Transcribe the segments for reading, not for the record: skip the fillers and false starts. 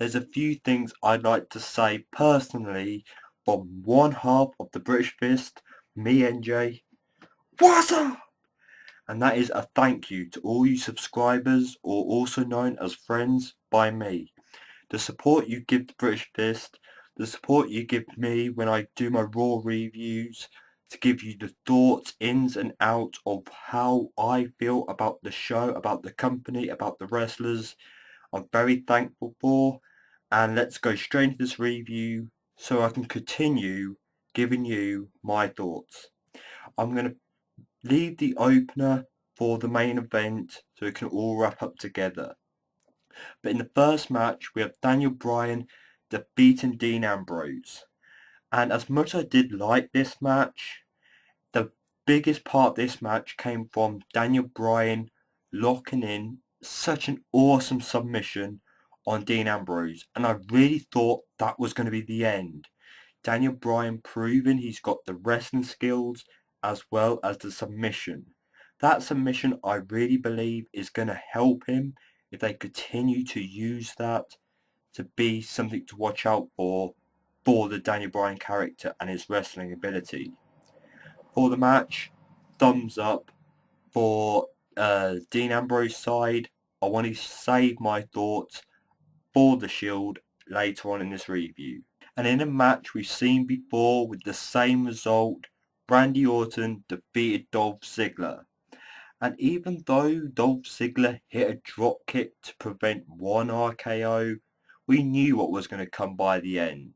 there's a few things I'd like to say personally from one half of the British Fist, me NJ. What's up? And that is a thank you to all you subscribers, or also known as friends by me. The support you give the British Fist, the support you give me when I do my Raw reviews, to give you the thoughts, ins and outs of how I feel about the show, about the company, about the wrestlers, I'm very thankful for. And let's go straight into this review so I can continue giving you my thoughts. I'm going to leave the opener for the main event so it can all wrap up together. But in the first match, we have Daniel Bryan defeating Dean Ambrose. And as much as I did like this match, the biggest part of this match came from Daniel Bryan locking in such an awesome submission on Dean Ambrose. And I really thought that was going to be the end. Daniel Bryan proving he's got the wrestling skills as well as the submission. That submission I really believe is going to help him if they continue to use that to be something to watch out for the Daniel Bryan character and his wrestling ability. For the match, thumbs up. For Dean Ambrose side, I want to save my thoughts for the Shield later on in this review. And in a match we've seen before with the same result, Randy Orton defeated Dolph Ziggler. And even though Dolph Ziggler hit a drop kick to prevent one RKO, we knew what was going to come by the end.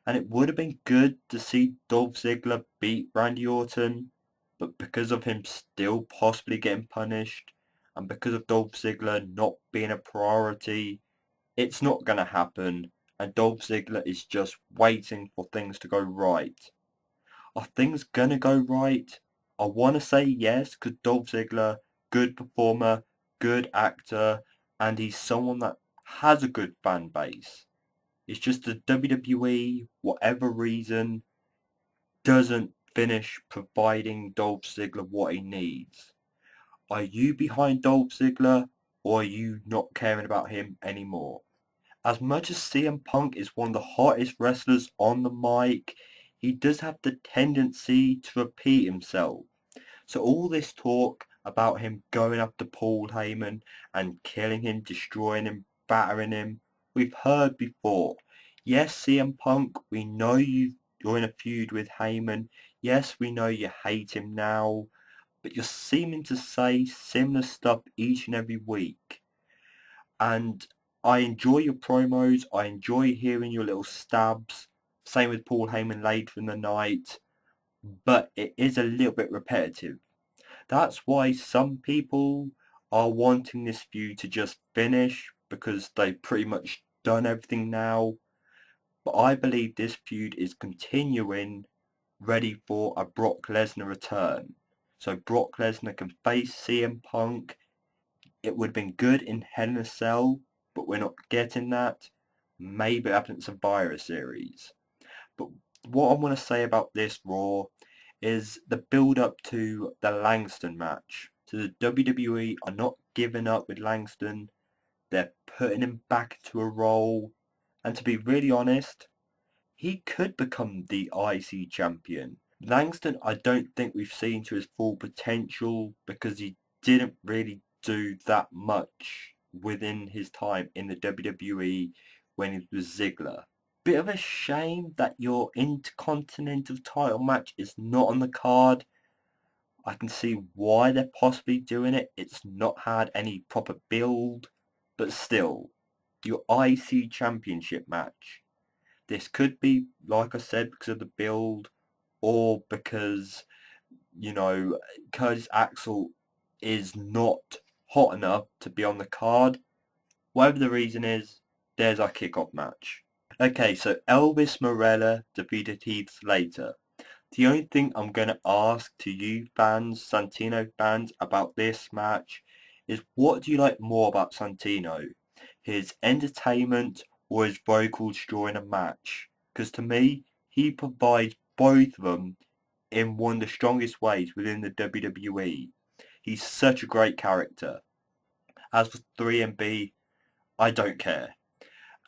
And it would have been good to see Dolph Ziggler beat Randy Orton, but because of him still possibly getting punished, and because of Dolph Ziggler not being a priority, it's not going to happen, and Dolph Ziggler is just waiting for things to go right. Are things going to go right? I want to say yes, because Dolph Ziggler, good performer, good actor, and he's someone that has a good fan base. It's just the WWE, whatever reason, doesn't finish providing Dolph Ziggler what he needs. Are you behind Dolph Ziggler, or are you not caring about him anymore? As much as CM Punk is one of the hottest wrestlers on the mic, he does have the tendency to repeat himself. So all this talk about him going after Paul Heyman and killing him, destroying him, battering him, we've heard before. Yes, CM Punk, we know you're in a feud with Heyman. Yes, we know you hate him now, but you're seeming to say similar stuff each and every week. And I enjoy your promos. I enjoy hearing your little stabs. Same with Paul Heyman later in the night. But it is a little bit repetitive. That's why some people are wanting this feud to just finish because they've pretty much done everything now. But I believe this feud is continuing, ready for a Brock Lesnar return. So Brock Lesnar can face CM Punk. It would have been good in Hell in a Cell, but we're not getting that. Maybe it happens in Survivor Series. But what I want to say about this Raw is the build-up to the Langston match. So the WWE are not giving up with Langston. They're putting him back into a role. And to be really honest, he could become the IC champion. Langston, I don't think we've seen to his full potential because he didn't really do that much within his time in the WWE when he was Ziggler. Bit of a shame that your Intercontinental title match is not on the card. I can see why they're possibly doing it. It's not had any proper build, but still, your IC Championship match. This could be, like I said, because of the build, or because, Curtis Axel is not hot enough to be on the card. Whatever the reason is, there's our kickoff match. Okay, so Elvis Morella defeated Heath Slater. The only thing I'm going to ask to you fans, Santino fans, about this match is what do you like more about Santino? His entertainment or his vocals during a match? Because to me, he provides both of them in one of the strongest ways within the WWE. He's such a great character. As for 3MB, I don't care.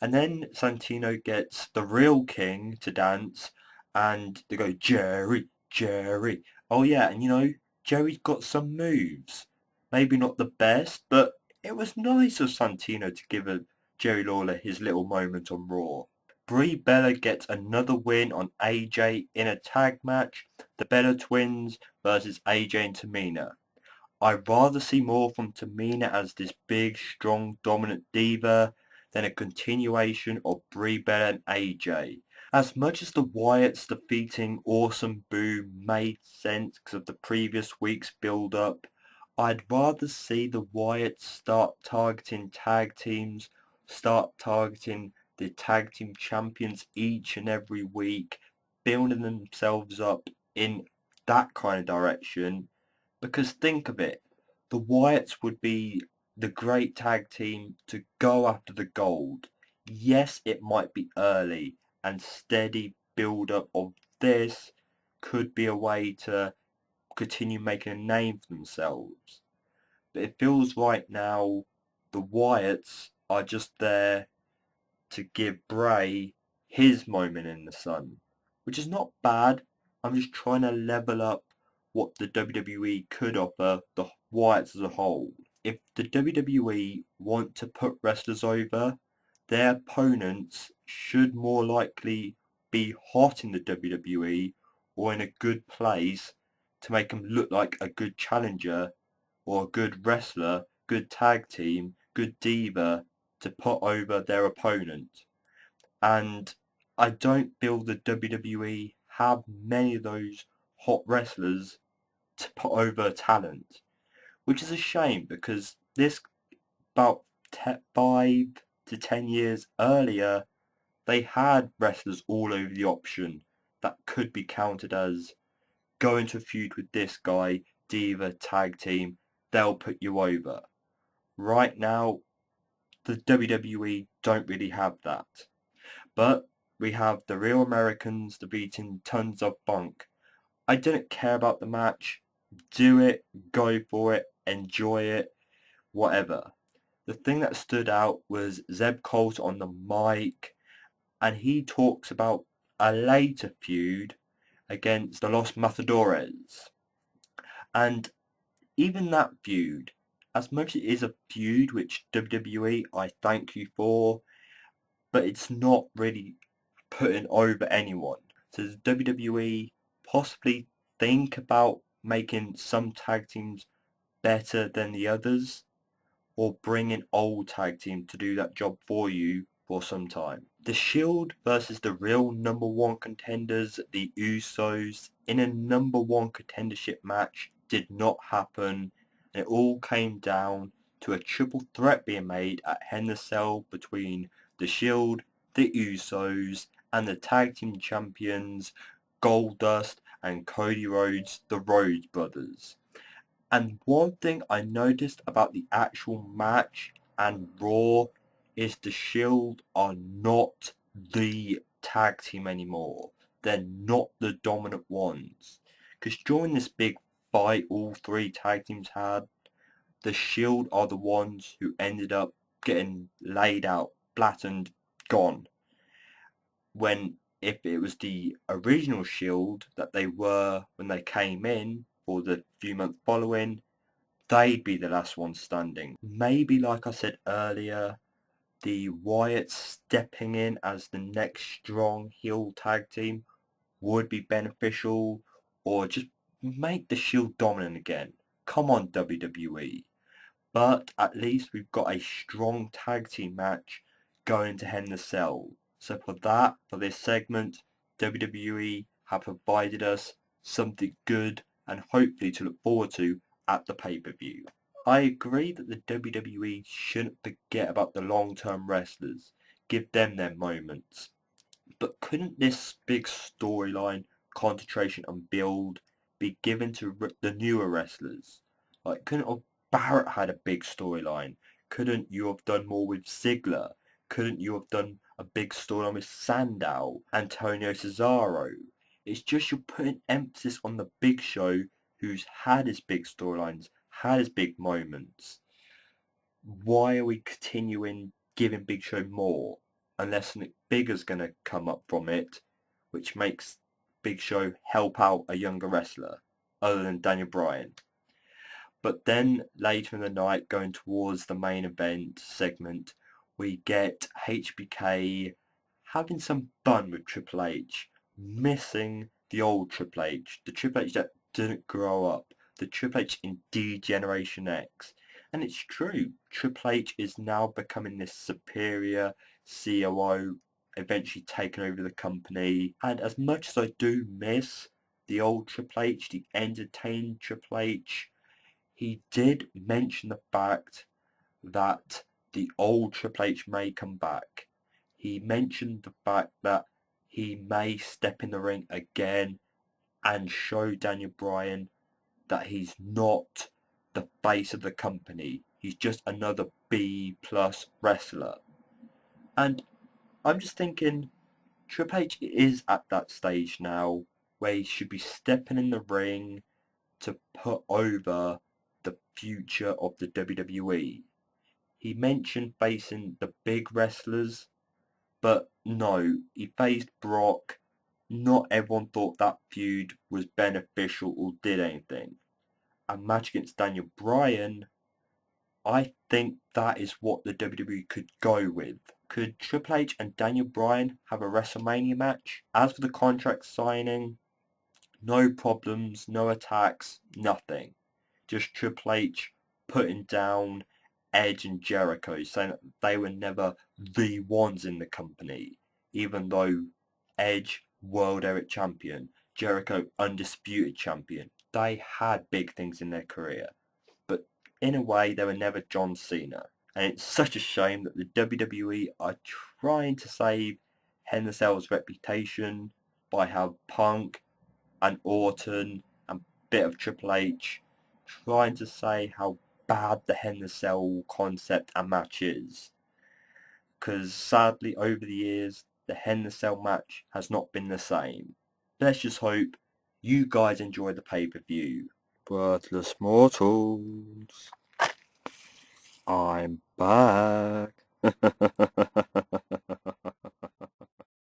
And then Santino gets the real king to dance, and they go, Jerry, Jerry. Oh yeah, and you know, Jerry's got some moves. Maybe not the best, but it was nice of Santino to give Jerry Lawler his little moment on Raw. Brie Bella gets another win on AJ in a tag match, the Bella Twins versus AJ and Tamina. I'd rather see more from Tamina as this big, strong, dominant diva than a continuation of Brie Bella and AJ. As much as the Wyatts defeating Awesome Boo made sense because of the previous week's build-up, I'd rather see the Wyatts start targeting tag teams, start targeting the tag team champions each and every week, building themselves up in that kind of direction. Because think of it, the Wyatts would be the great tag team to go after the gold. Yes, it might be early, and steady build-up of this could be a way to continue making a name for themselves. But it feels right now the Wyatts are just there to give Bray his moment in the sun, which is not bad. I'm just trying to level up what the WWE could offer the Wyatts as a whole. If the WWE want to put wrestlers over, their opponents should more likely be hot in the WWE or in a good place to make them look like a good challenger or a good wrestler, good tag team, good diva to put over their opponent. And I don't feel the WWE have many of those hot wrestlers to put over talent, which is a shame because this about 5 to 10 years earlier, they had wrestlers all over the option that could be counted as go into a feud with this guy, diva, tag team, they'll put you over. Right now, the WWE don't really have that. But we have the Real Americans defeating Tons of Funk. I didn't care about the match. Do it, go for it, enjoy it, whatever. The thing that stood out was Zeb Colt on the mic, and he talks about a later feud against the Los Matadores. And even that feud, as much as it is a feud which WWE I thank you for, but it's not really putting over anyone. So does WWE possibly think about making some tag teams better than the others? Or bring in old tag team to do that job for you for some time? The Shield versus the real number one contenders, the Usos, in a number one contendership match did not happen. And it all came down to a triple threat being made at Hell in a Cell between the Shield, the Usos, and the tag team champions Goldust and Cody Rhodes, the Rhodes brothers. And one thing I noticed about the actual match and Raw is the Shield are not the tag team anymore. They're not the dominant ones. Because during this big fight all three tag teams had, the Shield are the ones who ended up getting laid out, flattened, gone. When if it was the original Shield that they were when they came in for the few months following, they'd be the last one standing. Maybe, like I said earlier, the Wyatts stepping in as the next strong heel tag team would be beneficial, or just make the Shield dominant again. Come on, WWE. But at least we've got a strong tag team match going to Hell in a Cell. So for this segment, WWE have provided us something good and hopefully to look forward to at the pay-per-view. I agree that the WWE shouldn't forget about the long-term wrestlers, give them their moments. But couldn't this big storyline, concentration and build be given to the newer wrestlers? Like, couldn't have Barrett had a big storyline? Couldn't you have done more with Ziggler? Couldn't you have done a big storyline with Sandow, Antonio Cesaro? It's just you're putting emphasis on the Big Show who's had his big storylines, had his big moments. Why are we continuing giving Big Show more? unless something bigger's going to come up from it, which makes Big Show help out a younger wrestler other than Daniel Bryan. But then later in the night, going towards the main event segment, we get HBK having some fun with Triple H, missing the old Triple H, the Triple H that didn't grow up, the Triple H in D-Generation X. And it's true, Triple H is now becoming this superior COO, eventually taking over the company. And as much as I do miss the old Triple H, the entertained Triple H, he did mention the fact that the old Triple H may come back. He mentioned the fact that he may step in the ring again and show Daniel Bryan that he's not the face of the company. He's just another B+ wrestler. And I'm just thinking, Triple H is at that stage now where he should be stepping in the ring to put over the future of the WWE. He mentioned facing the big wrestlers, but no, he faced Brock. Not everyone thought that feud was beneficial or did anything. A match against Daniel Bryan, I think that is what the WWE could go with. Could Triple H and Daniel Bryan have a WrestleMania match? As for the contract signing, no problems, no attacks, nothing. Just Triple H putting down Edge and Jericho, saying that they were never the ones in the company, even though Edge, World Heavyweight Champion, Jericho, Undisputed Champion. They had big things in their career, but in a way they were never John Cena. And it's such a shame that the WWE are trying to save Hell in a Cell's reputation by how Punk and Orton and bit of Triple H trying to say how bad the Hell in a Cell concept and match is. Because sadly over the years the Hell in a Cell match has not been the same. Let's just hope you guys enjoy the pay-per-view. Worthless mortals, I'm back.